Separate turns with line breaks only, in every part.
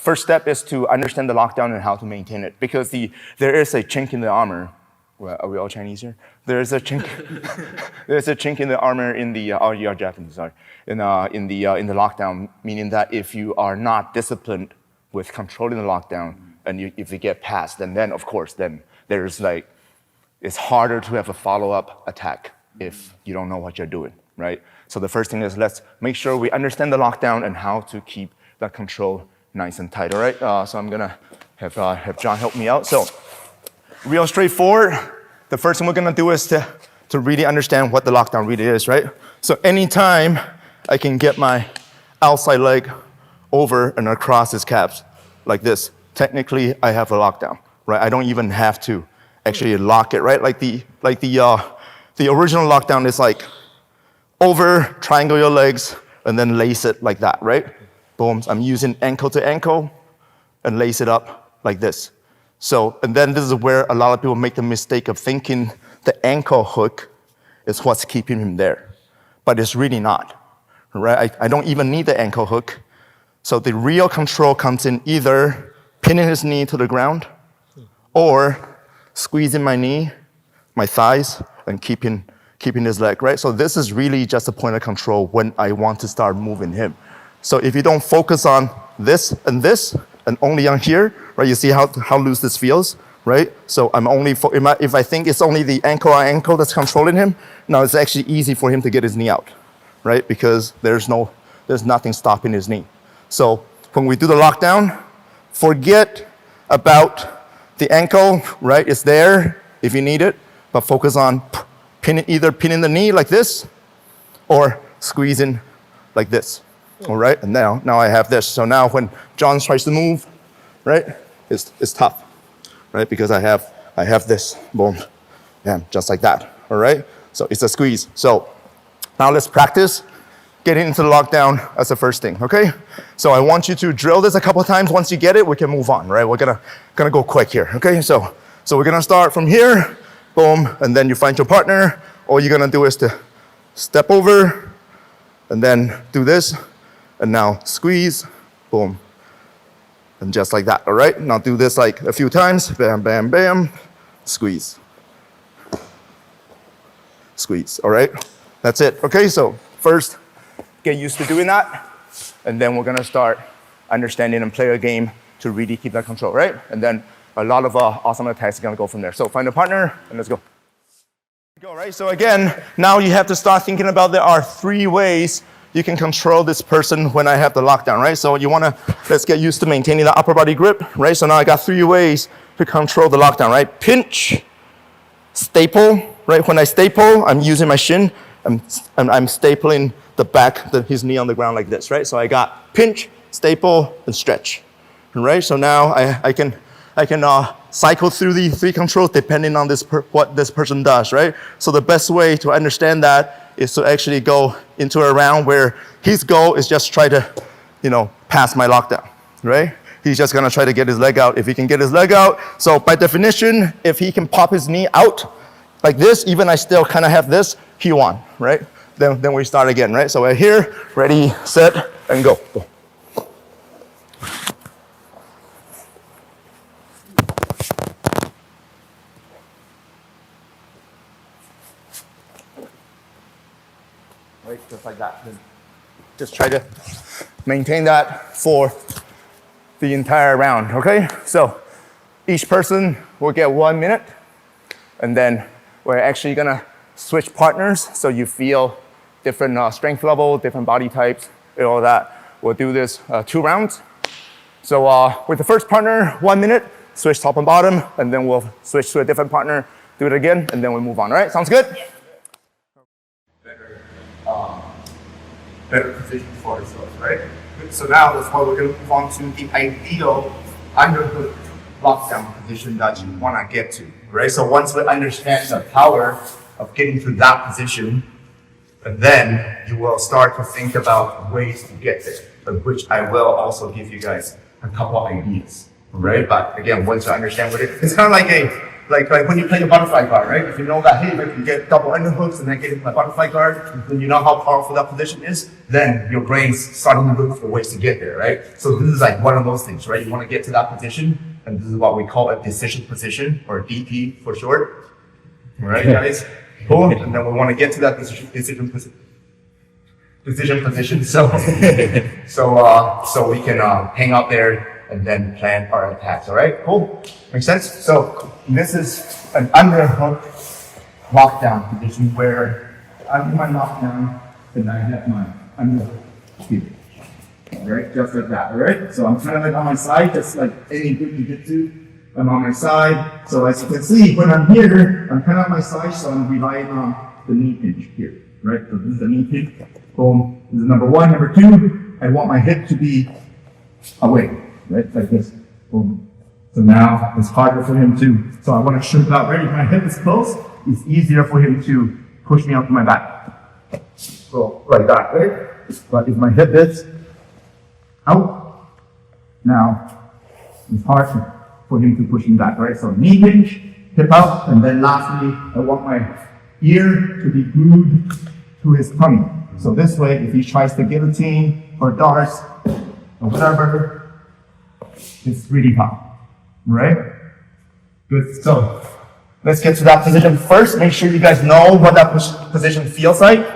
first step is to understand the lockdown and how to maintain it, because there is a chink in the armor. Well, are we all Chinese here? There's a chink. There's a chink in the armor in the. Oh, you are Japanese. Sorry. In the lockdown, meaning that if you are not disciplined with controlling the lockdown, and if you get past, then of course there's like, it's harder to have a follow-up attack if you don't know what you're doing, right? So the first thing is, let's make sure we understand the lockdown and how to keep that control nice and tight. All right. So I'm gonna have John help me out. So. Real straightforward. The first thing we're gonna do is to really understand what the lockdown really is, right? So anytime I can get my outside leg over and across his calves like this, technically I have a lockdown, right? I don't even have to actually lock it, right? Like the original lockdown is like over, triangle your legs, and then lace it like that, right? Boom. I'm using ankle to ankle and lace it up like this. So, and then this is where a lot of people make the mistake of thinking the ankle hook is what's keeping him there. But it's really not, right? I don't even need the ankle hook. So the real control comes in either pinning his knee to the ground or squeezing my knee, my thighs, and keeping his leg, right? So this is really just a point of control when I want to start moving him. So if you don't focus on this, and only on here, right? You see how loose this feels, right? So I'm only, if I think it's only the ankle on ankle that's controlling him, now it's actually easy for him to get his knee out, right? Because there's nothing stopping his knee. So when we do the lockdown, forget about the ankle, right? It's there if you need it, but focus on either pinning the knee like this or squeezing like this. All right, and now I have this. So now when John tries to move, right, it's tough, right? Because I have this, boom, yeah, just like that. All right, so it's a squeeze. So now let's practice getting into the lockdown as the first thing. Okay, so I want you to drill this a couple of times. Once you get it, we can move on. Right, we're gonna go quick here. Okay, so we're gonna start from here, boom, and then you find your partner. All you're gonna do is to step over, and then do this. And now squeeze, boom, and just like that, all right? Now do this like a few times, bam, bam, bam, squeeze. Squeeze, all right? That's it, okay? So first, get used to doing that, and then we're gonna start understanding and play a game to really keep that control, right? And then a lot of awesome attacks are gonna go from there. So find a partner, and let's go. Go, right? So again, now you have to start thinking about there are 3 ways you can control this person when I have the lockdown, right? So let's get used to maintaining the upper body grip, right? So now I got 3 ways to control the lockdown, right? Pinch, staple, right? When I staple, I'm using my shin, and I'm stapling the back, his knee on the ground like this, right? So I got pinch, staple, and stretch, right? So now I can cycle through the 3 controls depending on what this person does, right? So the best way to understand that is to actually go into a round where his goal is just try to, pass my lockdown, right? He's just gonna try to get his leg out if he can get his leg out. So by definition, if he can pop his knee out like this, even I still kind of have this, he won, right? Then we start again, right? So we're here, ready, set, and go. Right, just like that. Just try to maintain that for the entire round, okay? So each person will get 1 minute, and then we're actually gonna switch partners so you feel different strength level, different body types, and all that. We'll do this 2 rounds. So with the first partner, 1 minute, switch top and bottom, and then we'll switch to a different partner, do it again, and then we move on, all right? Sounds good? Better position for ourselves, right? So now that's why we're going to move on to the ideal underhook lockdown position that you want to get to, right? So once we understand the power of getting to that position, and then you will start to think about ways to get there, of which I will also give you guys a couple ideas, right? But again, once you understand what it's kind of like like when you play the butterfly guard, right? If you know that, hey, if I can get double underhooks and then get into my butterfly guard, then you know how powerful that position is, then your brain's starting to look for ways to get there, right? So this is like one of those things, right? You want to get to that position, and this is what we call a decision position, or DP for short. All right, guys? Cool. And then we want to get to that decision position, so we can hang out there and then plan our attacks. All right, cool. Makes sense. So this is an underhook lockdown position where I'm in my lockdown and I have my underhook here. All right, just like that. All right. So I'm kind of like on my side, just like any good jiu-jitsu. I'm on my side. So as you can see, when I'm here, I'm kind of on my side, so I'm relying on the knee pinch here. Right. So this is the knee pinch. Boom. This is number one. Number two, I want my hip to be away. Right, like this. Boom. So now it's harder for him to, so I want to shoot out. Right, if my hip is close, it's easier for him to push me onto my back. So like that, right? But if my hip is out, now it's hard for him to push me back, right? So knee hinge, hip out, and then lastly, I want my ear to be glued to his tummy. So this way, if he tries to guillotine or darts or whatever, it's really tough, right? Good, so let's get to that position first. Make sure you guys know what that position feels like.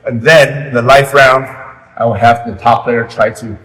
And then in the live round, I will have the top player try to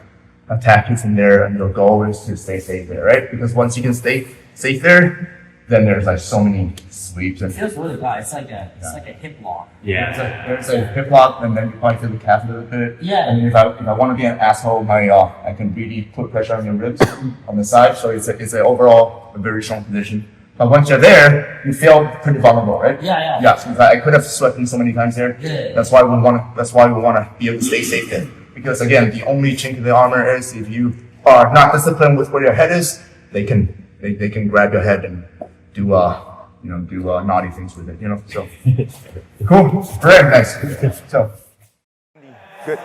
attack you from there, and your goal is to stay safe there, right? Because once you can stay safe there, then there's like so many sweeps. And
it feels really bad. It's like a hip lock.
Yeah, it's a hip lock, and then you probably feel the calf a little bit.
Yeah.
And if I want to be an asshole, I can really put pressure on your ribs on the side. So it's a overall a very strong position. But once you're there, you feel pretty vulnerable, right?
Yeah.
Yeah. So I could have swept in so many times there.
Yeah.
That's why we want to be able to stay safe there. Because again, the only chink in the armor is if you are not disciplined with where your head is, they can grab your head and do naughty things with it, so. Cool, very nice. So. Good.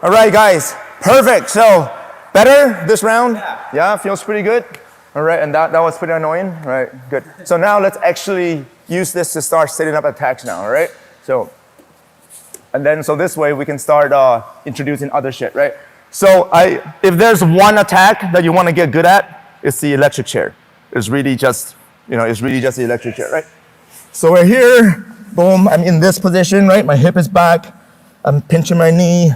All right, guys, perfect. So, better this round? Yeah, feels pretty good. All right, and that was pretty annoying. All right, good. So now let's actually use this to start setting up attacks now, all right? So this way we can start introducing other shit, right? So if there's one attack that you want to get good at, it's the electric chair. It's really just the electric chair, right? So we're here, boom, I'm in this position, right? My hip is back, I'm pinching my knee,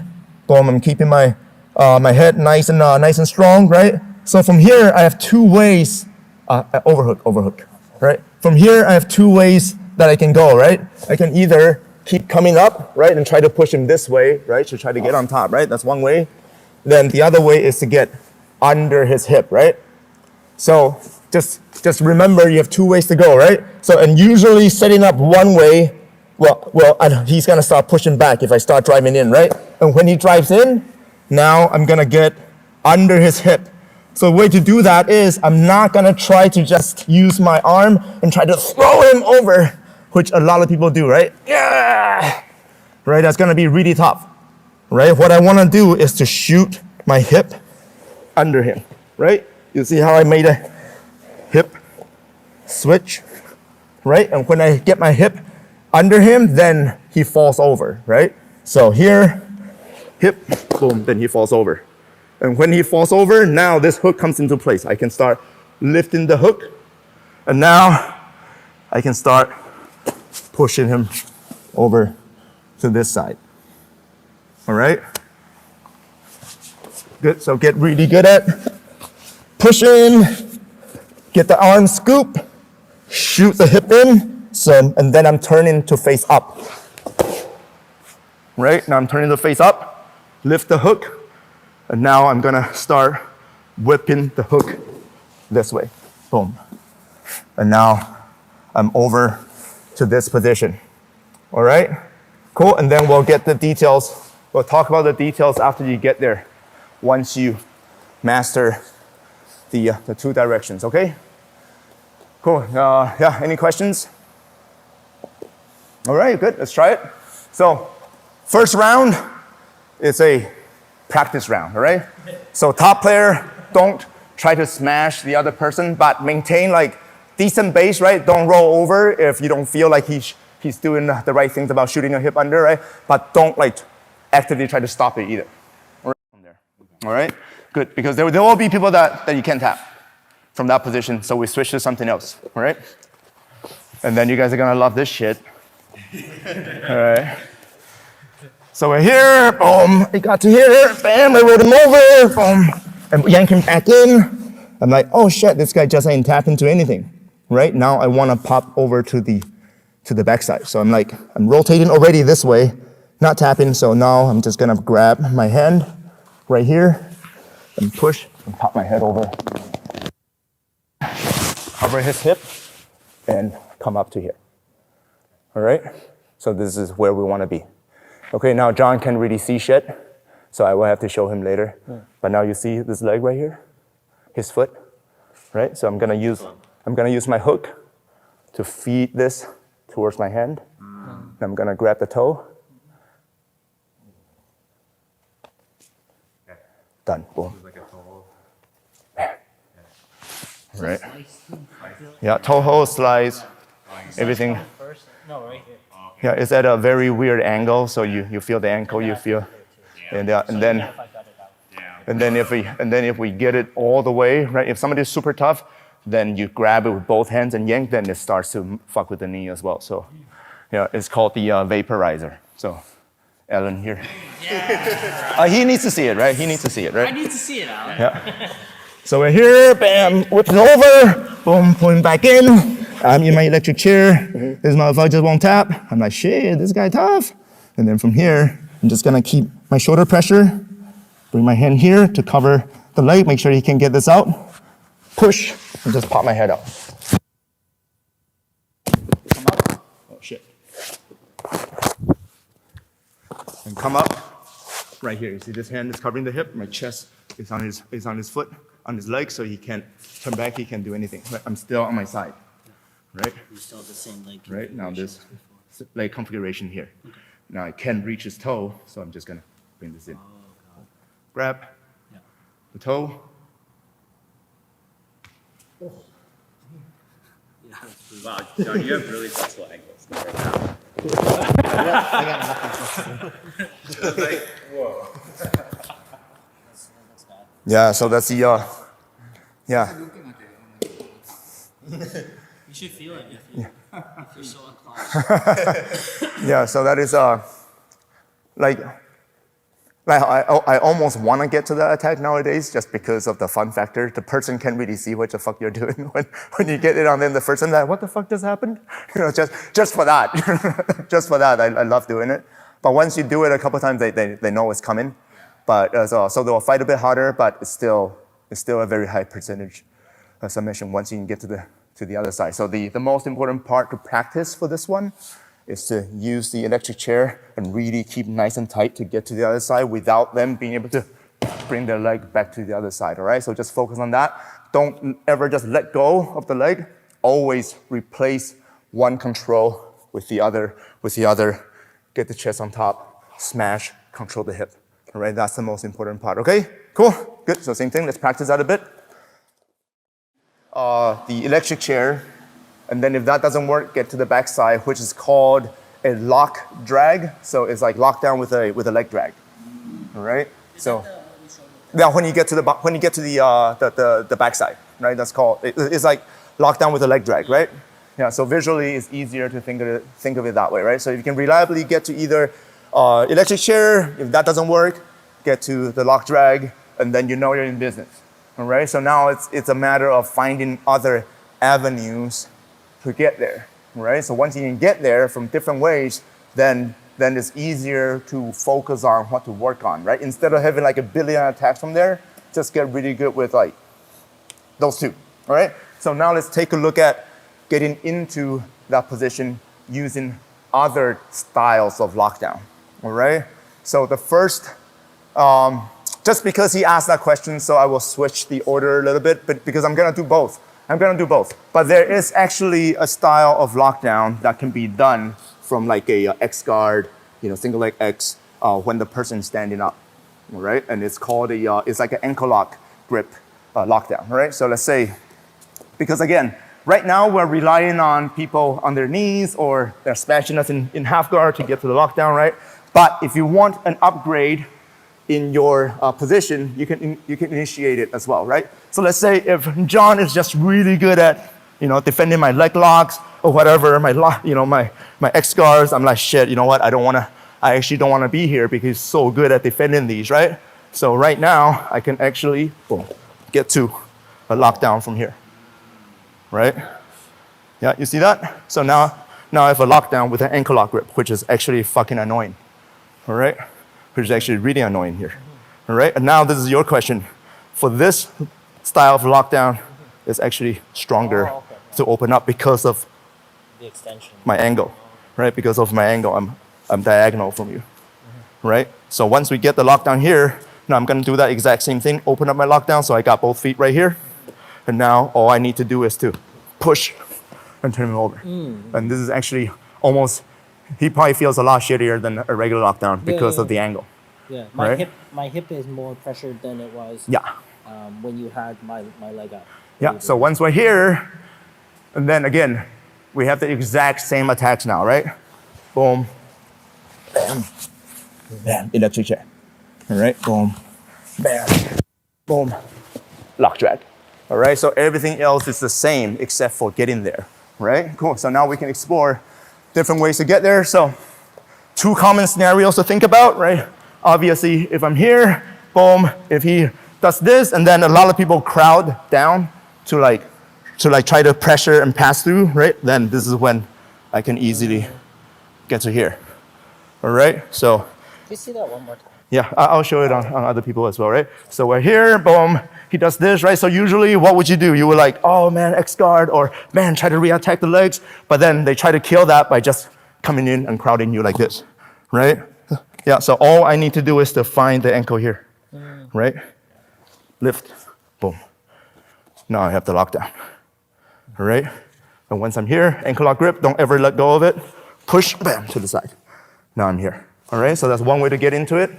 boom, I'm keeping my head nice and strong, right? So from here, I have two ways, overhook, right? From here, I have two ways that I can go, right? I can either keep coming up, right, and try to push him this way, right, to try to get on top, right? That's one way. Then the other way is to get under his hip, right? So just remember you have two ways to go, right? So, and usually setting up one way, he's gonna start pushing back if I start driving in, right? And when he drives in, now I'm gonna get under his hip. So the way to do that is I'm not gonna try to just use my arm and try to throw him over, which a lot of people do, right? Yeah! Right, that's gonna be really tough, right? What I wanna do is to shoot my hip under him, right? You see how I made a hip switch, right? And when I get my hip under him, then he falls over, right? So here, hip, boom, then he falls over. And when he falls over, now this hook comes into place. I can start lifting the hook, and now I can start pushing him over to this side. All right? Good, so get really good at pushing, get the arm scoop, shoot the hip in, and then I'm turning to face up. Right, now I'm turning to face up, lift the hook, and now I'm gonna start whipping the hook this way, boom. And now I'm over to this position, all right? Cool, and then we'll get the details. We'll talk about the details after you get there, once you master the two directions, okay? Cool, yeah, any questions? All right, good, let's try it. So, first round is a practice round, all right? So top player, don't try to smash the other person, but maintain like decent base, right? Don't roll over if you don't feel like he's doing the right things about shooting a hip under, right? But don't like actively try to stop it either. From there. All right? Good, because there will be people that you can't tap from that position, so we switch to something else, all right? And then you guys are gonna love this shit. All right. So we're here, boom, we got to here, bam, I rolled him over, boom, and yank him back in. I'm like, oh shit, this guy just ain't tapping to anything, right? Now I wanna pop over to the backside. So I'm like, I'm rotating already this way, not tapping, so now I'm just gonna grab my hand right here and push and pop my head over. Cover his hip and come up to here. All right? So this is where we wanna be. Okay, now John can't really see shit, so I will have to show him later. But now you see this leg right here, his foot, right? So I'm gonna use my hook to feed this towards my hand. And I'm gonna grab the toe. Done, boom. Right. Yeah, toe hold, slice, everything.
No, right here.
Yeah, it's at a very weird angle, so you feel the ankle, you feel, and then if we get it all the way, right? If somebody's super tough, then you grab it with both hands and yank, then it starts to fuck with the knee as well. So, yeah, it's called the vaporizer. So, Alan here. Yeah. He needs to see it, right? He needs to see it, right?
I need to see it, Alan.
Yeah. So we're here, bam, whipping over, boom, pulling back in. I'm in my electric chair. This motherfucker just won't tap. I'm like, shit, this guy tough. And then from here, I'm just gonna keep my shoulder pressure, bring my hand here to cover the leg, make sure he can get this out. Push, and just pop my head out. Come up. Oh, shit. And come up right here. You see this hand is covering the hip. My chest is on his foot, on his leg, so he can't turn back, he can't do anything. But I'm still on my side. Right?
You still have the same leg.
Right, now this leg configuration here. Okay. Now I can't reach his toe, so I'm just gonna bring this in. Oh, grab the toe.
Oh. Yeah,
wow, John, you have really flexible ankles right now.
I got nothing.
Like, whoa.
that's bad.
Yeah, so that's the, yeah.
You should feel it if you're so unclothed.
Yeah, so that is, like I almost want to get to that attack nowadays just because of the fun factor. The person can't really see what the fuck you're doing when you get it on them. The first time, like, what the fuck just happened? You know, just for that. Just for that, I love doing it. But once you do it a couple times, they know it's coming. But so they'll fight a bit harder, but it's still a very high percentage submission once you can get to the other side. So the most important part to practice for this one is to use the electric chair and really keep nice and tight to get to the other side without them being able to bring their leg back to the other side, all right? So just focus on that. Don't ever just let go of the leg. Always replace one control with the other. Get the chest on top, smash, control the hip, all right? That's the most important part, okay? Cool, good, so same thing, let's practice that a bit. The electric chair, and then if that doesn't work, get to the backside, which is called a lock drag. So it's like lockdown with a leg drag. All right. So yeah, when you get to the backside, right? That's called. It's like lockdown with a leg drag, right? Yeah. So visually, it's easier to think of it that way, right? So if you can reliably get to either electric chair, if that doesn't work, get to the lock drag, and then you know you're in business. All right. So now it's a matter of finding other avenues to get there, right? So once you can get there from different ways, then it's easier to focus on what to work on, right? Instead of having like a billion attacks from there, just get really good with like those two, all right? So now let's take a look at getting into that position using other styles of lockdown, all right? So the first, just because he asked that question, so I will switch the order a little bit, but because I'm gonna do both. But there is actually a style of lockdown that can be done from like a X guard, single leg X, when the person's standing up, all right? And it's called it's like an ankle lock grip lockdown, all right? So let's say, because again, right now we're relying on people on their knees or they're smashing us in half guard to get to the lockdown, right? But if you want an upgrade in your position, you can initiate it as well, right? So let's say if John is just really good at, defending my leg locks or whatever, my X guards, I'm like, shit, you know what? I actually don't want to be here because he's so good at defending these, right? So right now, I can actually, boom, get to a lockdown from here, right? Yeah, you see that? So now I have a lockdown with an ankle lock grip, which is actually fucking annoying, all right? Which is actually really annoying here, all right? And now this is your question. For this style of lockdown, it's actually stronger to open up because of
The extension.
my angle, right? Because of my angle, I'm diagonal from you, right? So once we get the lockdown here, now I'm gonna do that exact same thing, open up my lockdown, so I got both feet right here. And now all I need to do is to push and turn him over. And this is actually he probably feels a lot shittier than a regular lockdown because of the angle.
Yeah,
Right?
my hip is more pressured than it was.
Yeah.
When you had my leg up.
Yeah, so once we're here, and then again, we have the exact same attacks now, right? Boom, bam, bam, electric chair. All right, boom, bam, boom, lock drag. All right, so everything else is the same except for getting there, right? Cool, so now we can explore different ways to get there. So 2 common scenarios to think about, right? Obviously, if I'm here, boom, if he does this, and then a lot of people crowd down to try to pressure and pass through, right? Then this is when I can easily get to here. All right, so
Can you see that one more time?
yeah, I'll show it on other people as well, right? So we're here, boom, he does this, right? So usually what would you do? You were like, oh man, X guard, or man, try to re-attack the legs, but then they try to kill that by just coming in and crowding you like this, right? Yeah, so all I need to do is to find the ankle here, right? Lift, boom. Now I have the lockdown, all right? And once I'm here, ankle lock grip, don't ever let go of it. Push, bam, to the side. Now I'm here, all right? So that's one way to get into it.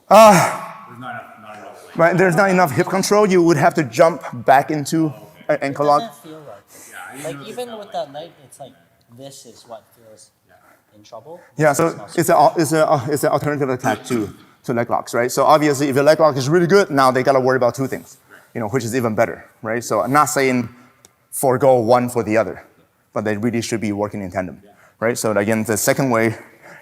Right, there's not enough hip control. You would have to jump back into an ankle
It
lock.
doesn't feel right. Like even with that leg, it's like this is what feels in trouble.
Yeah, so it's an alternative attack to leg locks, right? So obviously, if your leg lock is really good, now they gotta worry about 2 things, which is even better, right? So I'm not saying forego one for the other, but they really should be working in tandem, right? So again, the second way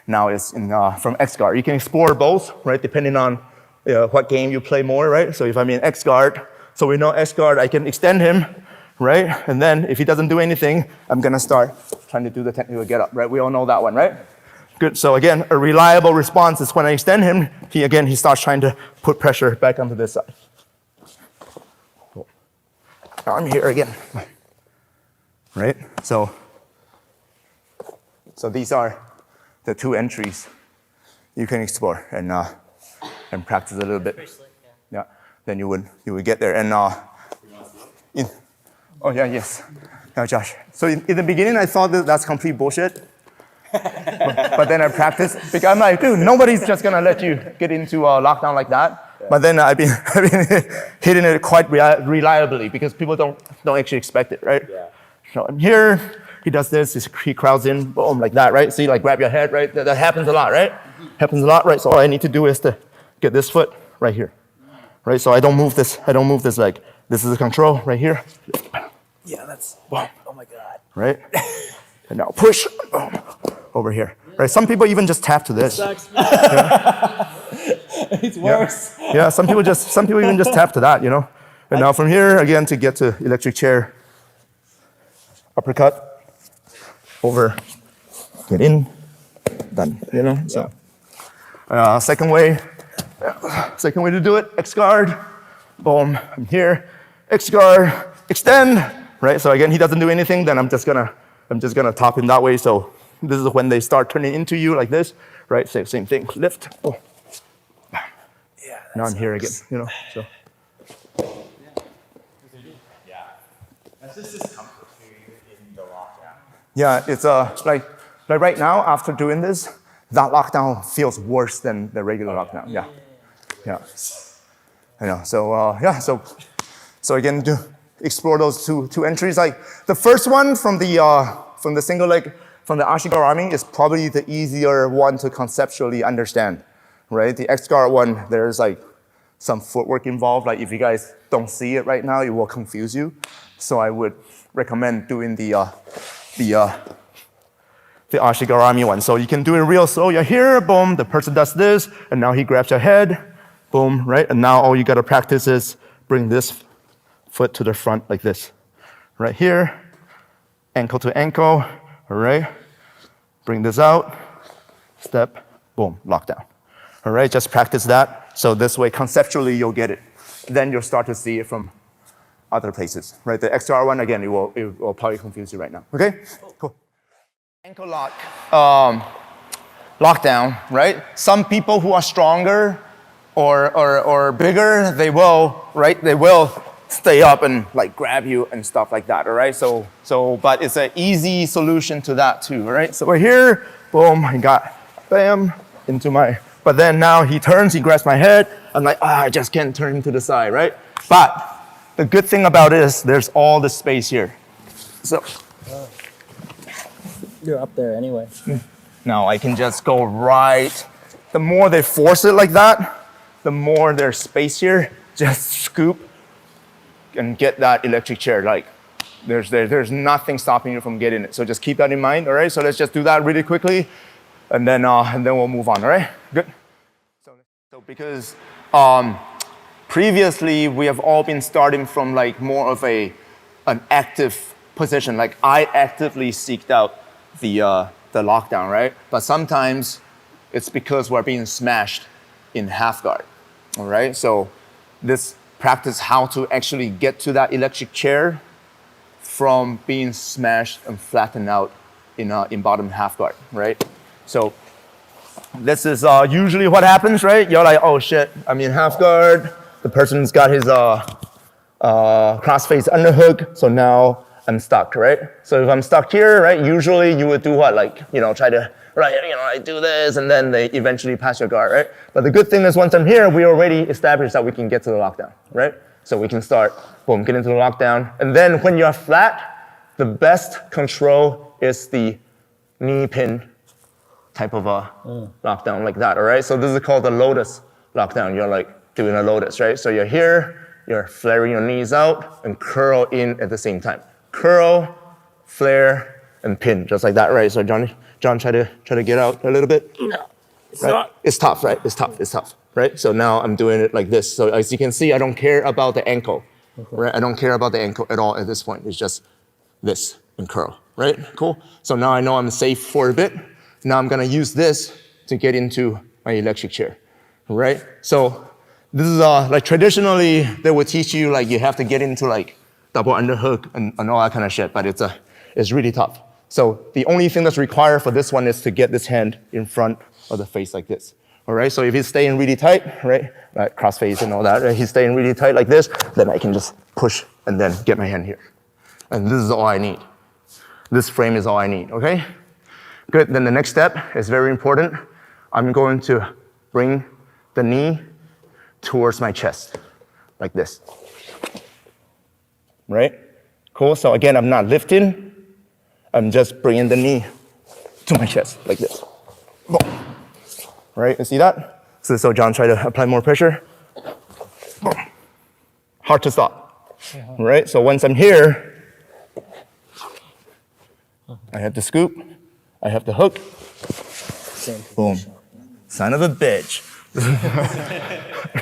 now is from X guard. You can explore both, right? Depending on what game you play more, right? So if I'm in X guard, so we know X guard, I can extend him, right? And then if he doesn't do anything, I'm gonna start trying to do the technical get up, right? We all know that one, right? Good, so again, a reliable response is when I extend him, he starts trying to put pressure back onto this side. Cool. Now I'm here again, right? So these are the 2 entries you can explore and practice a little bit. Yeah, then you would get there. And yes. Now, Josh. So in the beginning, I thought that's complete bullshit. but then I practiced because I'm like, dude, nobody's just gonna let you get into a lockdown like that. Yeah. But then I've been hitting it quite reliably because people don't actually expect it, right? Yeah. So I'm here. He does this. He crowds in, boom, like that, right? See, like grab your head, right? That happens a lot, right? Happens a lot, right? So all I need to do is to get this foot right here, right? So I don't move this leg. This is the control right here.
Yeah, that's.
Boom.
Oh my god.
Right? And now push, boom, over here. Right? Some people even just tap to this.
Sucks. Yeah. It's worse.
Yeah, some people even just tap to that, And now from here, again, to get to electric chair, uppercut, over, get in, done, So, second way to do it, X guard, boom, I'm here, X guard, extend, right? So again, he doesn't do anything, then I'm just gonna top him that way. So this is when they start turning into you like this, right? Same thing, lift, boom. Yeah. Now I'm here again, So.
Yeah. That's just discomfort in the lockdown.
Yeah, it's like right now after doing this, that lockdown feels worse than the regular lockdown. Yeah. I know. So so again, explore those two entries. Like the first one from the single leg, from the ashigarami is probably the easier one to conceptually understand, right? The X-guard one, there's like some footwork involved. Like if you guys don't see it right now, it will confuse you. So I would recommend doing the ashigarami one. So you can do it real slow. You're here, boom, the person does this, and now he grabs your head, boom, right? And now all you gotta practice is bring this foot to the front like this. Right here, ankle to ankle, all right? Bring this out, step, boom, lockdown. All right, just practice that. So this way, conceptually, you'll get it. Then you'll start to see it from other places, right? The XR one, again, it will probably confuse you right now, okay? Cool. Ankle lock, lockdown, right? Some people who are stronger or bigger, they will, right? They will stay up and like grab you and stuff like that, all right? So, but it's an easy solution to that too, all right? So we're here, boom, I got, bam, into my, but then now he turns, he grabs my head, I'm like, I just can't turn him to the side, right? But the good thing about it is there's all the space here. So,
You're up there anyway.
now I can just go right. The more they force it like that, the more there's space here. Just scoop and get that electric chair. Like, there's nothing stopping you from getting it. So just keep that in mind, all right? So let's just do that really quickly, and then we'll move on, all right? Good. So because previously we have all been starting from like more of an active position. Like I actively seeked out the lockdown, right? But sometimes it's because we're being smashed in half guard, all right? So this practice how to actually get to that electric chair from being smashed and flattened out in bottom half guard, right? So this is usually what happens, right? You're like, oh shit, I'm in half guard. The person's got his cross-face underhook, so now I'm stuck, right? So if I'm stuck here, right, usually you would do what? Like, try to, right, I do this, and then they eventually pass your guard, right? But the good thing is once I'm here, we already established that we can get to the lockdown, right? So we can start, boom, get into the lockdown. And then when you're flat, the best control is the knee pin type of a lockdown like that, all right? So this is called the lotus lockdown. You're like doing a lotus, right? So you're here, you're flaring your knees out and curl in at the same time. Curl, flare, and pin, just like that, right? So John, try to get out a little bit.
No, it's
right?
not.
It's tough, right? It's tough, right? So now I'm doing it like this. So as you can see, I don't care about the ankle, right? I don't care about the ankle at all at this point. It's just this and curl, right? Cool. So now I know I'm safe for a bit. Now I'm gonna use this to get into my electric chair, right? So this is like traditionally they would teach you like you have to get into like double underhook and all that kind of shit, but it's really tough. So the only thing that's required for this one is to get this hand in front of the face like this. All right, so if he's staying really tight, right, cross face and all that, right, he's staying really tight like this, then I can just push and then get my hand here. And this is all I need. This frame is all I need, okay? Good, then the next step is very important. I'm going to bring the knee towards my chest, like this. Right? Cool, so again, I'm not lifting. I'm just bringing the knee to my chest, like this. Boom. Right, you see that? So John, try to apply more pressure. Boom. Hard to stop, right? So once I'm here, I have to scoop, I have to hook.
Same
Boom. Son of a bitch.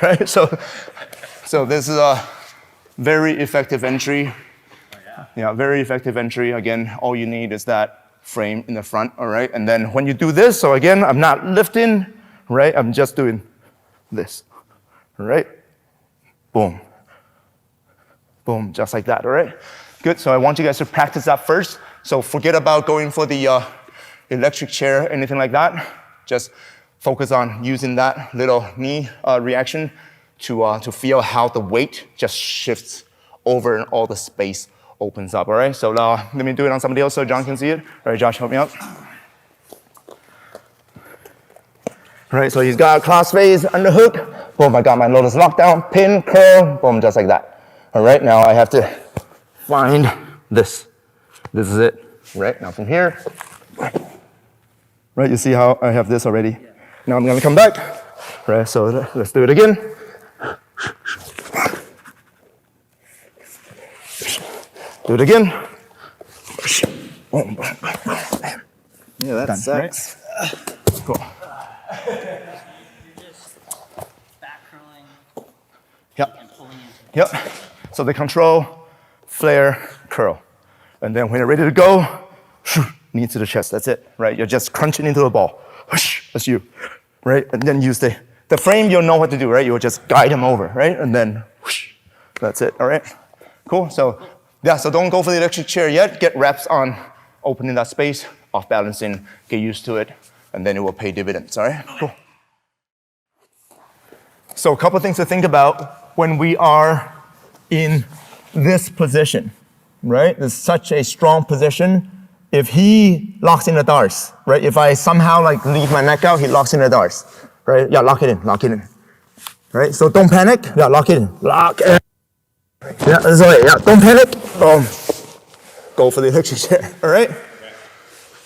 Right, so this is a very effective entry. Yeah, very effective entry. Again, all you need is that frame in the front, all right? And then when you do this, so again, I'm not lifting, right? I'm just doing this, all right? Boom. Boom, just like that, all right? Good, so I want you guys to practice that first. So forget about going for the electric chair, anything like that. Just focus on using that little knee reaction to feel how the weight just shifts over and all the space opens up, all right? So let me do it on somebody else so John can see it. All right, Josh, help me out. All right, so he's got cross face, underhook. Boom, I got my lotus lockdown, pin, curl, boom, just like that. All right, now I have to find this. This is it, right? Now from here, right, you see how I have this already?
Yeah.
Now I'm gonna come back, right? So let's do it again. Do it again.
Yeah, that
Done,
sucks.
Cool.
You're just back curling
Yep.
and pulling into it.
Yep. So the control, flare, curl. And then when you're ready to go, knee to the chest. That's it, right? You're just crunching into the ball. That's you, right? And then use the frame, you'll know what to do, right? You'll just guide them over, right? And then that's it, all right? Cool. So, yeah, so don't go for the electric chair yet. Get reps on opening that space, off balancing, get used to it, and then it will pay dividends, all right? Cool. So a couple things to think about when we are in this position, right? It's such a strong position. If he locks in the darts, right? If I somehow like leave my neck out, he locks in the darts, right? Yeah, lock it in, right? So don't panic. Yeah, lock it in, lock it. Yeah, that's the way. Yeah, don't panic. Boom. Go for the electric chair, all right?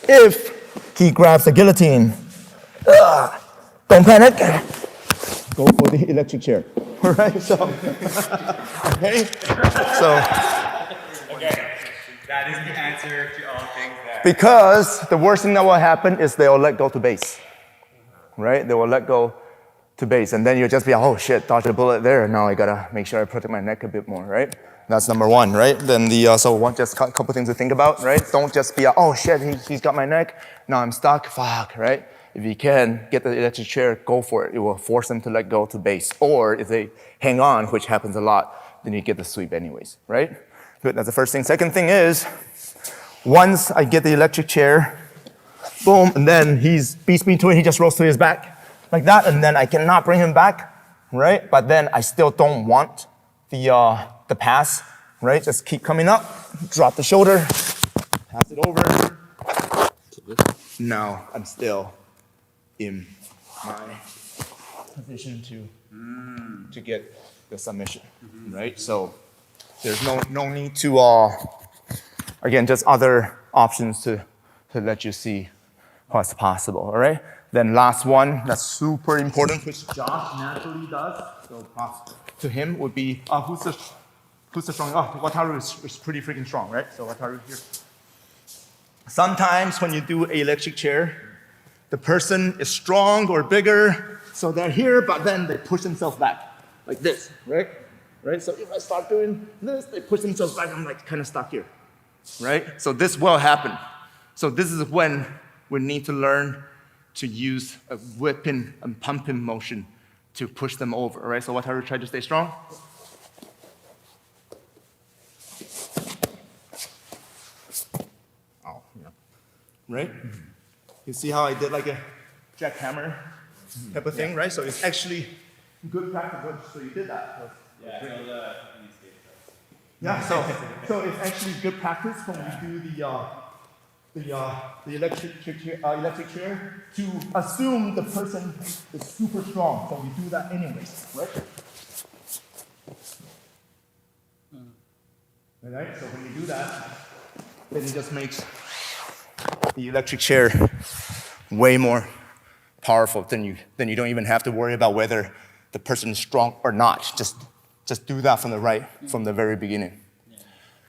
If he grabs the guillotine, don't panic. Go for the electric chair. All right, so, okay, so.
Okay, that is the answer to all things there.
Because the worst thing that will happen is they will let go to base, right? They will let go to base, and then you'll just be, oh shit, dodged a bullet there. Now I gotta make sure I protect my neck a bit more, right? That's number one, right? Then just a couple things to think about, right? Don't just be, oh shit, he's got my neck. Now I'm stuck, fuck, right? If you can get the electric chair, go for it. It will force them to let go to base. Or if they hang on, which happens a lot, then you get the sweep anyways, right? Good, that's the first thing. Second thing is, once I get the electric chair, boom, and then he's beats me to it, he just rolls to his back like that, and then I cannot bring him back, right? But then I still don't want the pass, right? Just keep coming up, drop the shoulder, pass it over. Now I'm still in my position to get the submission, right? So there's no need to, again, just other options to let you see what's possible, all right? Then last one, that's super important, which Josh naturally does. So props to him would be, who's the strong? Oh, Wataru is pretty freaking strong, right? So Wataru here. Sometimes when you do an electric chair, the person is strong or bigger, so they're here, but then they push themselves back, like this, right? Right? So if I start doing this, they push themselves back, I'm like kind of stuck here, right? So this will happen. So this is when we need to learn to use a whipping and pumping motion to push them over, right? So Wataru, try to stay strong. Oh, yeah. Right? You see how I did like a jackhammer type of thing, right? So it's actually good practice. So you did that. Yeah, so it's actually good practice when we do the electric chair to assume the person is super strong. So we do that anyways, right? All right, so when you do that, then it just makes the electric chair way more powerful. Then you don't even have to worry about whether the person is strong or not. Just do that from the very beginning.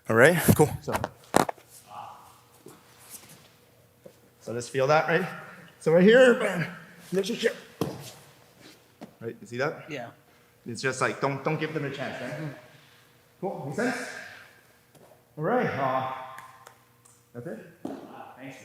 All right, cool. So let's feel that, right? So right here, bam, electric chair. Right, you see that?
Yeah.
It's just like, don't give them a chance, right? Cool, make sense? All right, that's it.
Thanks.